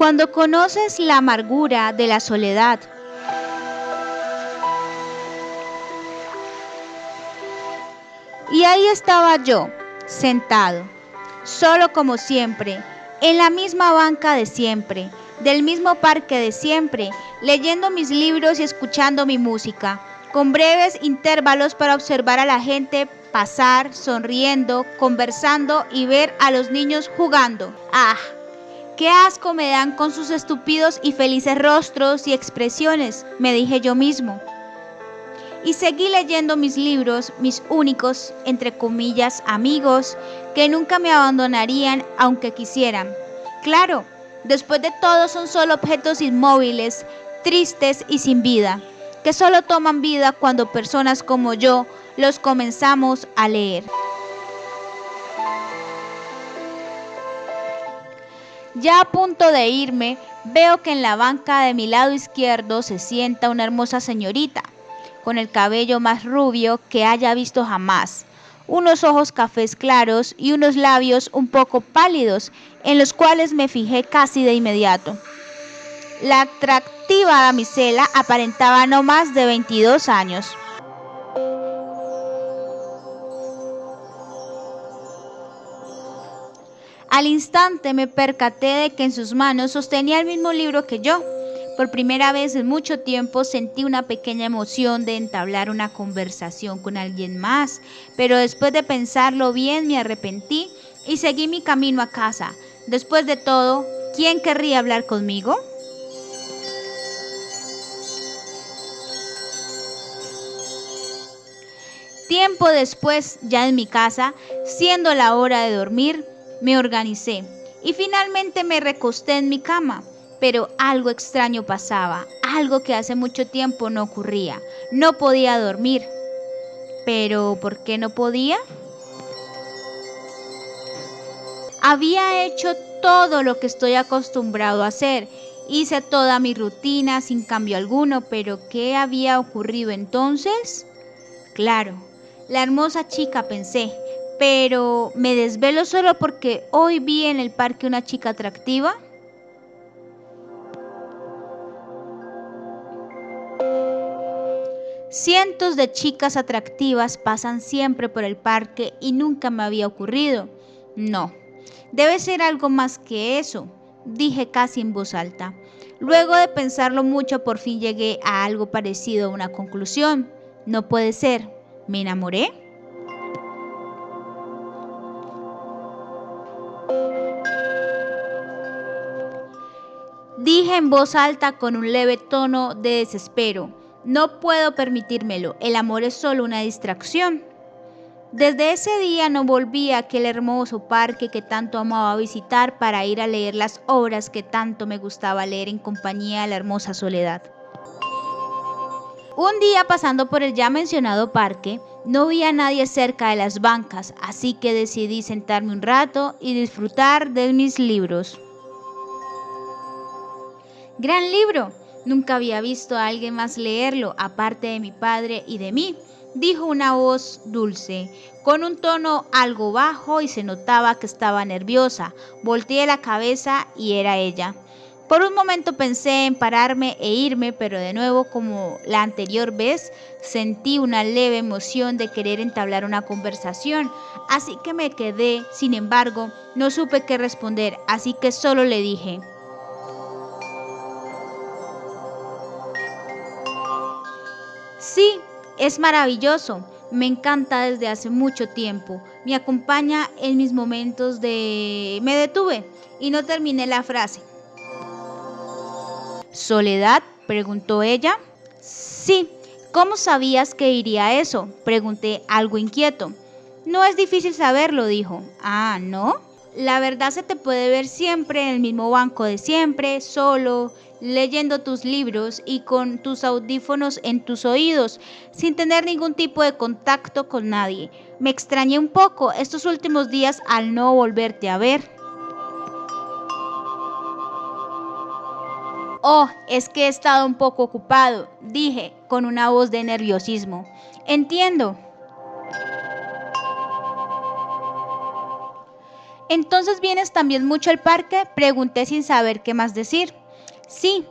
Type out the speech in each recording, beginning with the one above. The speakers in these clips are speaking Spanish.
Cuando conoces la amargura de la soledad. Y ahí estaba yo, sentado, solo como siempre, en la misma banca de siempre, del mismo parque de siempre, leyendo mis libros y escuchando mi música, con breves intervalos para observar a la gente pasar, sonriendo, conversando y ver a los niños jugando. ¡Ah! ¡Qué asco me dan con sus estúpidos y felices rostros y expresiones!, me dije yo mismo. Y seguí leyendo mis libros, mis únicos, entre comillas, amigos, que nunca me abandonarían aunque quisieran. Claro, después de todo son solo objetos inmóviles, tristes y sin vida, que solo toman vida cuando personas como yo los comenzamos a leer. Ya a punto de irme, veo que en la banca de mi lado izquierdo se sienta una hermosa señorita, con el cabello más rubio que haya visto jamás, unos ojos cafés claros y unos labios un poco pálidos, en los cuales me fijé casi de inmediato. La atractiva damisela aparentaba no más de 22 años. Al instante me percaté de que en sus manos sostenía el mismo libro que yo. Por primera vez en mucho tiempo sentí una pequeña emoción de entablar una conversación con alguien más, pero después de pensarlo bien me arrepentí y seguí mi camino a casa. Después de todo, ¿quién querría hablar conmigo? Tiempo después, ya en mi casa, siendo la hora de dormir, me organicé y finalmente me recosté en mi cama. Pero algo extraño pasaba, algo que hace mucho tiempo no ocurría. No podía dormir. ¿Pero por qué no podía? Había hecho todo lo que estoy acostumbrado a hacer. Hice toda mi rutina sin cambio alguno, pero ¿qué había ocurrido entonces? Claro, la hermosa chica, pensé, pero ¿me desvelo solo porque hoy vi en el parque una chica atractiva? Cientos de chicas atractivas pasan siempre por el parque y nunca me había ocurrido. No, debe ser algo más que eso, dije casi en voz alta. Luego de pensarlo mucho, por fin llegué a algo parecido a una conclusión. No puede ser, ¿me enamoré? Dije en voz alta con un leve tono de desespero. No puedo permitírmelo, el amor es solo una distracción. Desde ese día no volví a aquel hermoso parque que tanto amaba visitar para ir a leer las obras que tanto me gustaba leer en compañía de la hermosa Soledad. Un día pasando por el ya mencionado parque, no vi a nadie cerca de las bancas, así que decidí sentarme un rato y disfrutar de mis libros. Gran libro. Nunca había visto a alguien más leerlo, aparte de mi padre y de mí, dijo una voz dulce, con un tono algo bajo y se notaba que estaba nerviosa. Volteé la cabeza y era ella. Por un momento pensé en pararme e irme, pero de nuevo, como la anterior vez, sentí una leve emoción de querer entablar una conversación, así que me quedé. Sin embargo, no supe qué responder, así que solo le dije: sí, es maravilloso, me encanta desde hace mucho tiempo, me acompaña en mis momentos de... Me detuve y no terminé la frase. ¿Soledad?, preguntó ella. Sí, ¿cómo sabías que iría eso?, pregunté algo inquieto. No es difícil saberlo, dijo. Ah, ¿no? La verdad se te puede ver siempre en el mismo banco de siempre, solo, leyendo tus libros y con tus audífonos en tus oídos, sin tener ningún tipo de contacto con nadie. Me extrañé un poco estos últimos días al no volverte a ver. Oh, es que he estado un poco ocupado, dije con una voz de nerviosismo. Entiendo. ¿Entonces vienes también mucho al parque? Pregunté sin saber qué más decir. Sí,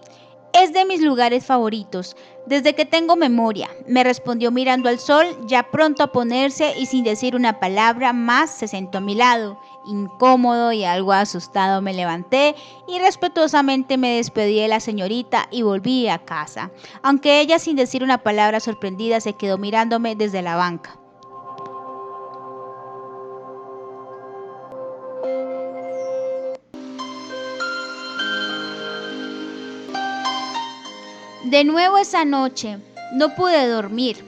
es de mis lugares favoritos, desde que tengo memoria, me respondió mirando al sol, ya pronto a ponerse y sin decir una palabra más se sentó a mi lado. Incómodo y algo asustado me levanté y respetuosamente me despedí de la señorita y volví a casa, aunque ella sin decir una palabra sorprendida se quedó mirándome desde la banca. De nuevo esa noche, no pude dormir,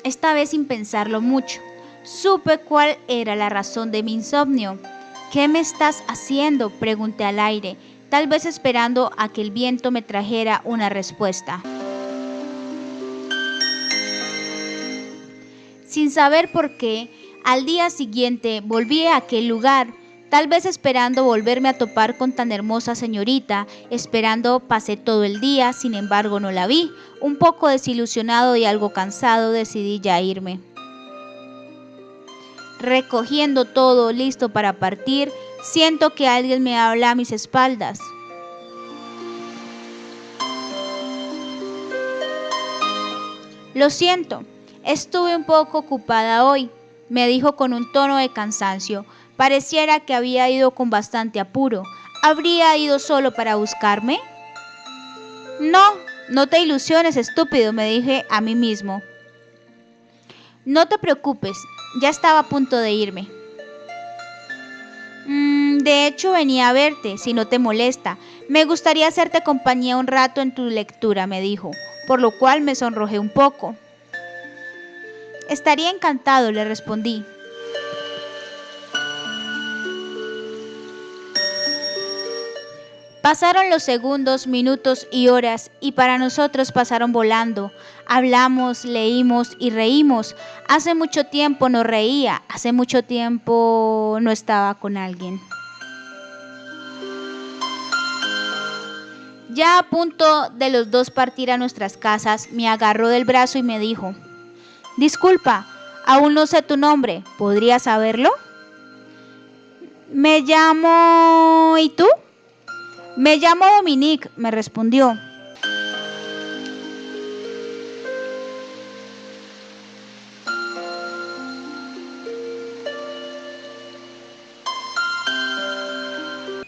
esta vez sin pensarlo mucho. Supe cuál era la razón de mi insomnio. ¿Qué me estás haciendo?, pregunté al aire, tal vez esperando a que el viento me trajera una respuesta. Sin saber por qué, al día siguiente volví a aquel lugar, tal vez esperando volverme a topar con tan hermosa señorita. Esperando pasé todo el día, sin embargo no la vi. Un poco desilusionado y algo cansado decidí ya irme. Recogiendo todo, listo para partir, siento que alguien me habla a mis espaldas. Lo siento, estuve un poco ocupada hoy, me dijo con un tono de cansancio. Pareciera que había ido con bastante apuro. ¿Habría ido solo para buscarme? No, no te ilusiones, estúpido, me dije a mí mismo. No te preocupes, ya estaba a punto de irme. De hecho, venía a verte, si no te molesta. Me gustaría hacerte compañía un rato en tu lectura, me dijo, por lo cual me sonrojé un poco. Estaría encantado, le respondí. Pasaron los segundos, minutos y horas, y para nosotros pasaron volando. Hablamos, leímos y reímos. Hace mucho tiempo no reía, hace mucho tiempo no estaba con alguien. Ya a punto de los dos partir a nuestras casas, me agarró del brazo y me dijo: Disculpa, aún no sé tu nombre, ¿podría saberlo? Me llamo... ¿Y tú? Me llamo Dominique, me respondió.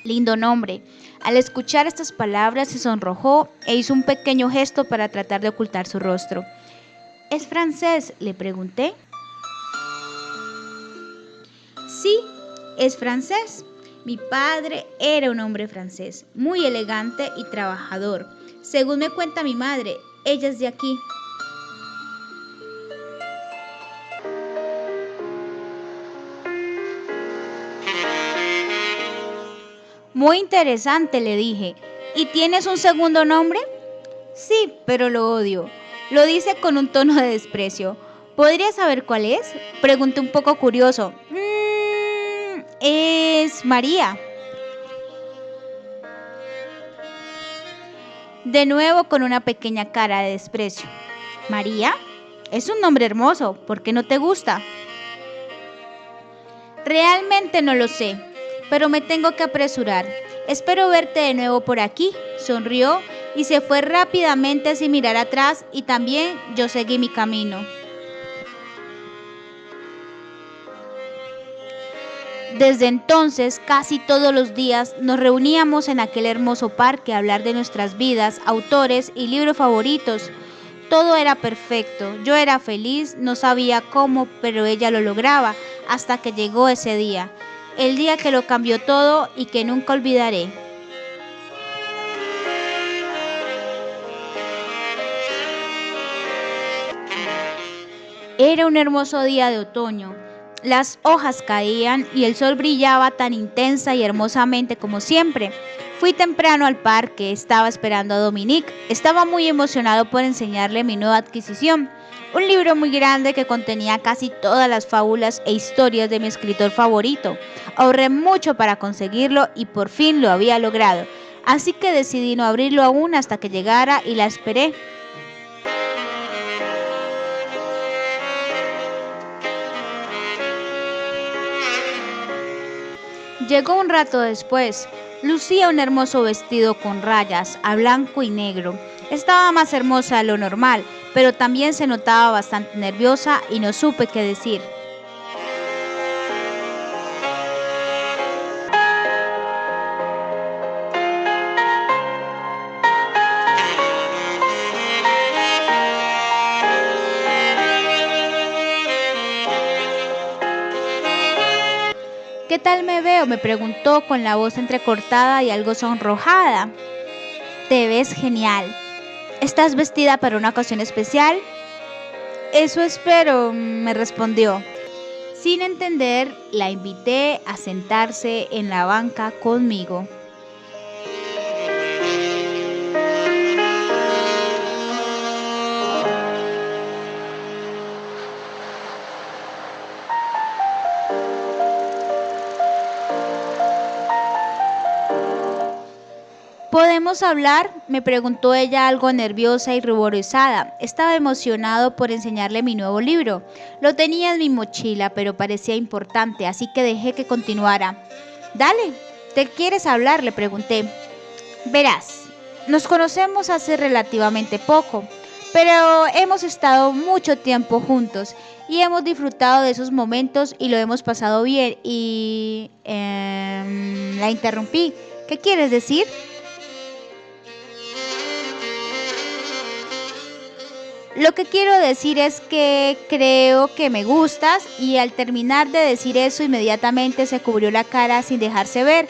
Lindo nombre. Al escuchar estas palabras se sonrojó e hizo un pequeño gesto para tratar de ocultar su rostro. ¿Es francés?, le pregunté. Sí, es francés. Mi padre era un hombre francés, muy elegante y trabajador. Según me cuenta mi madre, ella es de aquí. Muy interesante, le dije. ¿Y tienes un segundo nombre? Sí, pero lo odio. Lo dice con un tono de desprecio. ¿Podría saber cuál es?, pregunté un poco curioso. Es María. De nuevo con una pequeña cara de desprecio. ¿María? Es un nombre hermoso. ¿Por qué no te gusta? Realmente no lo sé, pero me tengo que apresurar. Espero verte de nuevo por aquí. Sonrió y se fue rápidamente sin mirar atrás, y también yo seguí mi camino. Desde entonces, casi todos los días nos reuníamos en aquel hermoso parque a hablar de nuestras vidas, autores y libros favoritos. Todo era perfecto, yo era feliz, no sabía cómo, pero ella lo lograba, hasta que llegó ese día, el día que lo cambió todo y que nunca olvidaré. Era un hermoso día de otoño. Las hojas caían y el sol brillaba tan intensa y hermosamente como siempre. Fui temprano al parque, estaba esperando a Dominique. Estaba muy emocionado por enseñarle mi nueva adquisición, un libro muy grande que contenía casi todas las fábulas e historias de mi escritor favorito. Ahorré mucho para conseguirlo y por fin lo había logrado, así que decidí no abrirlo aún hasta que llegara y la esperé. Llegó un rato después. Lucía un hermoso vestido con rayas, a blanco y negro. Estaba más hermosa de lo normal, pero también se notaba bastante nerviosa y no supe qué decir. ¿Qué tal me veo?, me preguntó con la voz entrecortada y algo sonrojada. Te ves genial. ¿Estás vestida para una ocasión especial? Eso espero, me respondió. Sin entender, la invité a sentarse en la banca conmigo. ¿Podemos hablar?, me preguntó ella algo nerviosa y ruborizada. Estaba emocionado por enseñarle mi nuevo libro. Lo tenía en mi mochila, pero parecía importante, así que dejé que continuara. Dale, ¿te quieres hablar?, le pregunté. Verás, nos conocemos hace relativamente poco, pero hemos estado mucho tiempo juntos y hemos disfrutado de esos momentos y lo hemos pasado bien la interrumpí. ¿Qué quieres decir? Lo que quiero decir es que creo que me gustas, y al terminar de decir eso inmediatamente se cubrió la cara sin dejarse ver.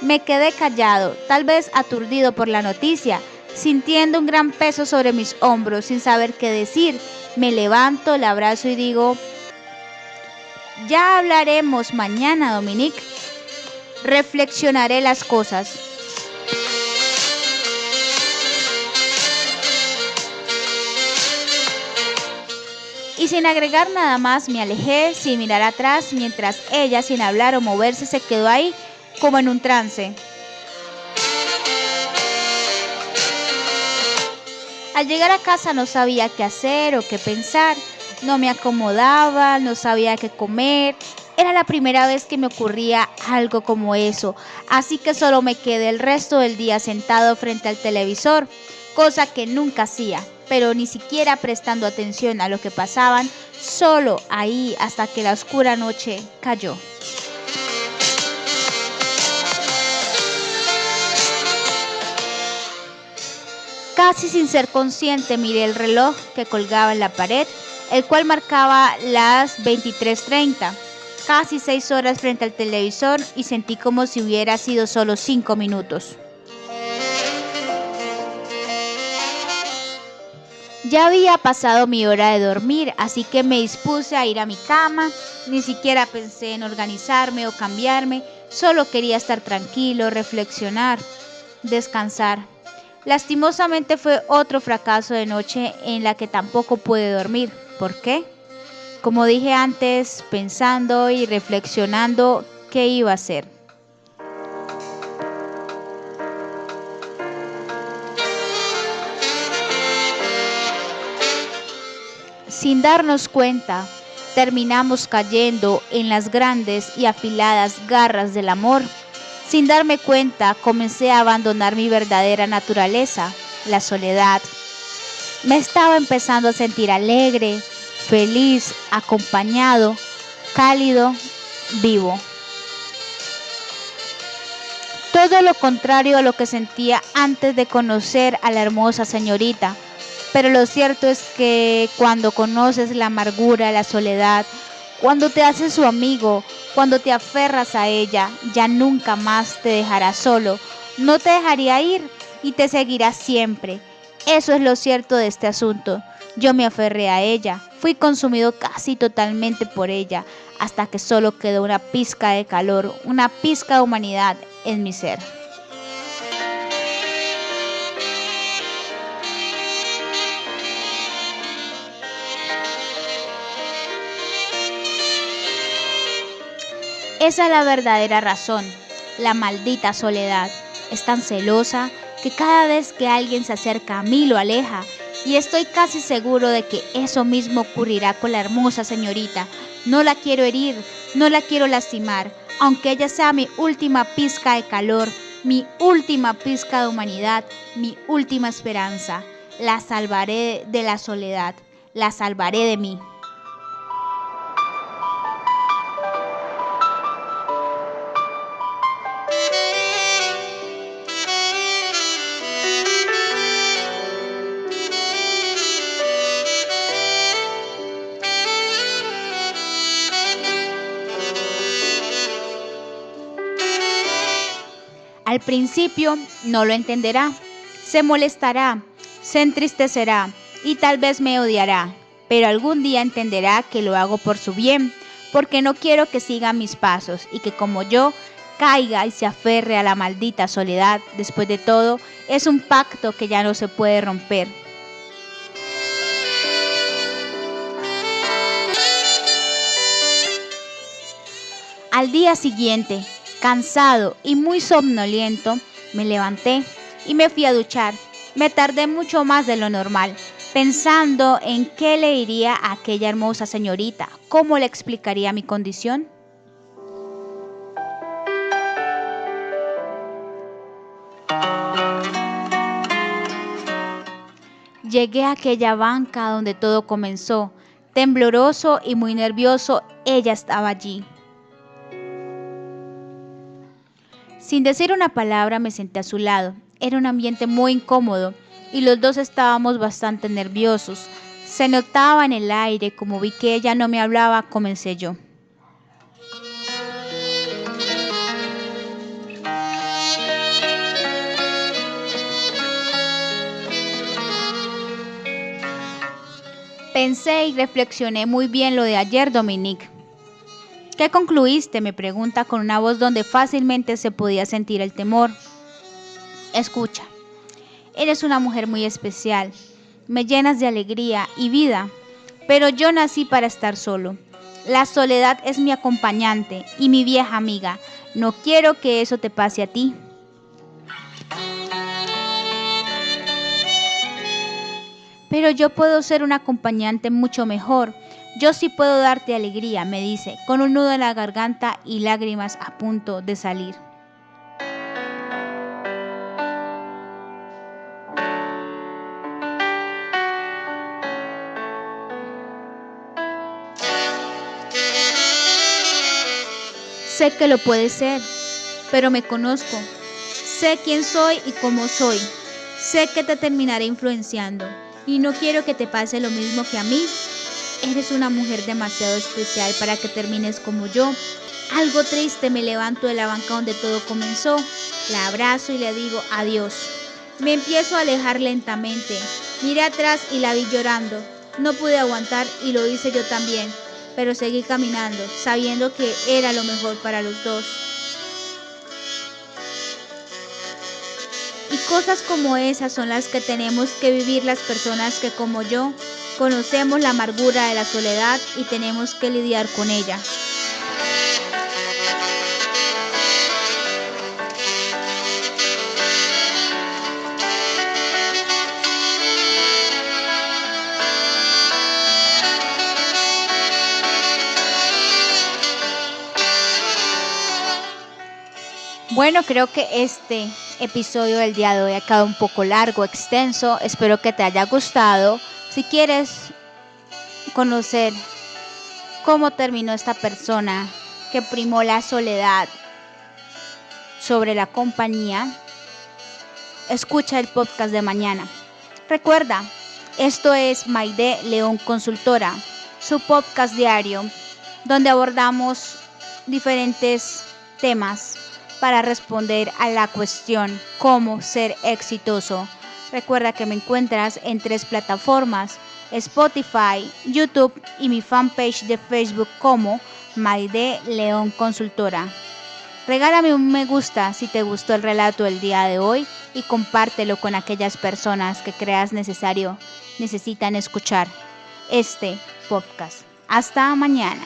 Me quedé callado, tal vez aturdido por la noticia, sintiendo un gran peso sobre mis hombros, sin saber qué decir. Me levanto, la abrazo y digo: ya hablaremos mañana, Dominique. Reflexionaré las cosas. Y sin agregar nada más me alejé sin mirar atrás, mientras ella, sin hablar o moverse, se quedó ahí como en un trance. Al llegar a casa no sabía qué hacer o qué pensar, no me acomodaba, no sabía qué comer. Era la primera vez que me ocurría algo como eso, así que solo me quedé el resto del día sentado frente al televisor, cosa que nunca hacía, pero ni siquiera prestando atención a lo que pasaban, solo ahí hasta que la oscura noche cayó. Casi sin ser consciente miré el reloj que colgaba en la pared, el cual marcaba las 23:30. Casi 6 horas frente al televisor y sentí como si hubiera sido solo 5 minutos. Ya había pasado mi hora de dormir, así que me dispuse a ir a mi cama. Ni siquiera pensé en organizarme o cambiarme, solo quería estar tranquilo, reflexionar, descansar. Lastimosamente fue otro fracaso de noche en la que tampoco pude dormir. ¿Por qué? Como dije antes, pensando y reflexionando qué iba a hacer. Sin darnos cuenta, terminamos cayendo en las grandes y afiladas garras del amor. Sin darme cuenta, comencé a abandonar mi verdadera naturaleza, la soledad. Me estaba empezando a sentir alegre, feliz, acompañado, cálido, vivo. Todo lo contrario a lo que sentía antes de conocer a la hermosa señorita. Pero lo cierto es que cuando conoces la amargura, la soledad, cuando te haces su amigo, cuando te aferras a ella, ya nunca más te dejará solo, no te dejaría ir y te seguirá siempre. Eso es lo cierto de este asunto. Yo me aferré a ella, fui consumido casi totalmente por ella, hasta que solo quedó una pizca de calor, una pizca de humanidad en mi ser. Esa es la verdadera razón, la maldita soledad. Es tan celosa que cada vez que alguien se acerca a mí lo aleja, y estoy casi seguro de que eso mismo ocurrirá con la hermosa señorita. No la quiero herir, no la quiero lastimar, aunque ella sea mi última pizca de calor, mi última pizca de humanidad, mi última esperanza. La salvaré de la soledad, la salvaré de mí. Al principio no lo entenderá, se molestará, se entristecerá y tal vez me odiará, pero algún día entenderá que lo hago por su bien, porque no quiero que siga mis pasos y que como yo caiga y se aferre a la maldita soledad. Después de todo, es un pacto que ya no se puede romper. Al día siguiente, cansado y muy somnoliento, me levanté y me fui a duchar. Me tardé mucho más de lo normal, pensando en qué le diría a aquella hermosa señorita, cómo le explicaría mi condición. Llegué a aquella banca donde todo comenzó. Tembloroso y muy nervioso, ella estaba allí. Sin decir una palabra me senté a su lado. Era un ambiente muy incómodo y los dos estábamos bastante nerviosos. Se notaba en el aire. Como vi que ella no me hablaba, comencé yo. Pensé y reflexioné muy bien lo de ayer, Dominique. ¿Qué concluiste?, me pregunta con una voz donde fácilmente se podía sentir el temor. Escucha, eres una mujer muy especial, me llenas de alegría y vida, pero yo nací para estar solo. La soledad es mi acompañante y mi vieja amiga. No quiero que eso te pase a ti. Pero yo puedo ser un acompañante mucho mejor. Yo sí puedo darte alegría, me dice, con un nudo en la garganta y lágrimas a punto de salir. Sé que lo puede ser, pero me conozco. Sé quién soy y cómo soy. Sé que te terminaré influenciando y no quiero que te pase lo mismo que a mí. Eres una mujer demasiado especial para que termines como yo. Algo triste me levanto de la banca donde todo comenzó. La abrazo y le digo adiós. Me empiezo a alejar lentamente. Miré atrás y la vi llorando. No pude aguantar y lo hice yo también, pero seguí caminando, sabiendo que era lo mejor para los dos. Y cosas como esas son las que tenemos que vivir las personas que, como yo, conocemos la amargura de la soledad y tenemos que lidiar con ella. Bueno, creo que este episodio del día de hoy ha quedado un poco largo, extenso. Espero que te haya gustado. Si quieres conocer cómo terminó esta persona que primó la soledad sobre la compañía, escucha el podcast de mañana. Recuerda, esto es Maide León Consultora, su podcast diario, donde abordamos diferentes temas para responder a la cuestión cómo ser exitoso. Recuerda que me encuentras en 3 plataformas: Spotify, YouTube y mi fanpage de Facebook como Maide León Consultora. Regálame un me gusta si te gustó el relato del día de hoy y compártelo con aquellas personas que creas necesitan escuchar este podcast. Hasta mañana.